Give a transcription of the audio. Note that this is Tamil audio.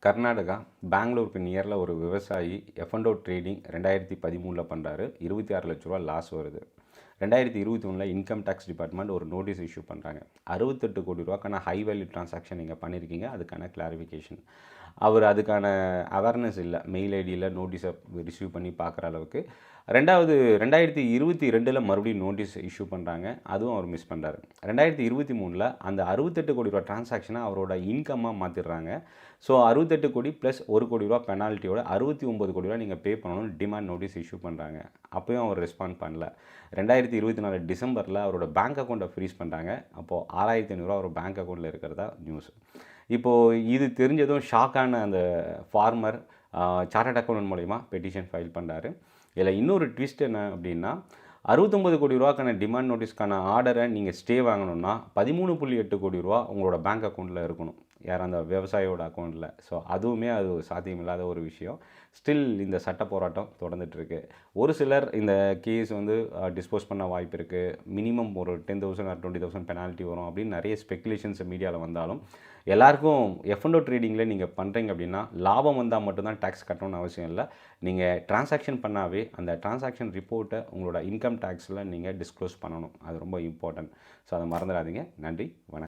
கர்நாடகா பெங்களூருக்கு நியரில் ஒரு விவசாயி எஃப்என்டோ ட்ரேடிங் 2013 பண்ணுறாரு. 26 லட்ச ரூபா லாஸ் வருது. 2021 இன்கம் டேக்ஸ் டிபார்ட்மெண்ட் ஒரு நோட்டீஸ் இஷ்யூ பண்ணுறாங்க. 68 கோடி ரூபாய்க்கான ஹை வேல்யூ ட்ரான்சாக்ஷன் நீங்கள் பண்ணியிருக்கீங்க, அதுக்கான கிளாரிஃபிகேஷன். அவர் அதுக்கான அவேர்னஸ் இல்லை, மெயில் ஐடியில் நோட்டீஸை ரிசீவ் பண்ணி பார்க்குற அளவுக்கு. 2022 மறுபடியும் நோட்டீஸ் இஷ்யூ பண்ணுறாங்க, அதுவும் அவர் மிஸ் பண்ணுறாரு. 2023 அந்த 68 கோடி ரூபா ட்ரான்சாக்ஷனை அவரோட இன்கம்மாக மாற்றிடுறாங்க. ஸோ 68 கோடி ப்ளஸ் 1 கோடி ரூபா பெனால்ட்டியோட 69 கோடி ரூபா நீங்கள் பே பண்ணணும்னு டிமாண்ட் நோட்டீஸ் இஷ்யூ பண்ணுறாங்க. அப்போயும் அவர் ரெஸ்பாண்ட் பண்ணல. 2024 டிசம்பரில் அவரோட பேங்க் அக்கௌண்ட்டை ஃப்ரீஸ் பண்ணுறாங்க. அப்போது 6500 அவர் பேங்க் அக்கௌண்ட்டில் இருக்கிறதா நியூஸ். இப்போது இது தெரிஞ்சதும் ஷாக்கான அந்த ஃபார்மர் சார்ட்டர்ட் அக்கௌண்ட் மூலிமா பெட்டிஷன் ஃபைல் பண்ணுறாரு. இதில் இன்னொரு ட்விஸ்ட் என்ன அப்படின்னா, 69 கோடி ரூபாக்கான டிமாண்ட் நோட்டீஸ்க்கான ஆர்டரை நீங்கள் ஸ்டே வாங்கணும்னா 13.8 கோடி ரூபா உங்களோட பேங்க் அக்கௌண்ட்டில் இருக்கணும், யார் அந்த விவசாயியோட அக்கௌண்ட்டில். ஸோ அதுவுமே அது சாத்தியமில்லாத ஒரு விஷயம். ஸ்டில் இந்த சட்ட போராட்டம் தொடர்ந்துட்டுருக்கு. ஒரு சிலர் இந்த கேஸ் டிஸ்போஸ் பண்ண வாய்ப்பு இருக்குது, மினிமம் ஒரு 10,000 ஆர் 20,000 பெனால்ட்டி வரும் அப்படின்னு நிறைய ஸ்பெக்குலேஷன்ஸ் மீடியாவில் வந்தாலும், எல்லாருக்கும் எஃப்என்டோ ட்ரேடிங்கில் நீங்கள் பண்ணுறீங்க அப்படின்னா லாபம் வந்தால் மட்டும்தான் டேக்ஸ் கட்டணும்னு அவசியம் இல்லை. நீங்கள் டிரான்சாக்ஷன் பண்ணாவே அந்த டிரான்சாக்ஷன் ரிப்போர்ட்டை உங்களோட இன்கம் டேக்ஸில் நீங்கள் டிஸ்க்ளோஸ் பண்ணணும். அது ரொம்ப இம்பார்ட்டன்ட். ஸோ அதை மறந்துடாதீங்க. நன்றி, வணக்கம்.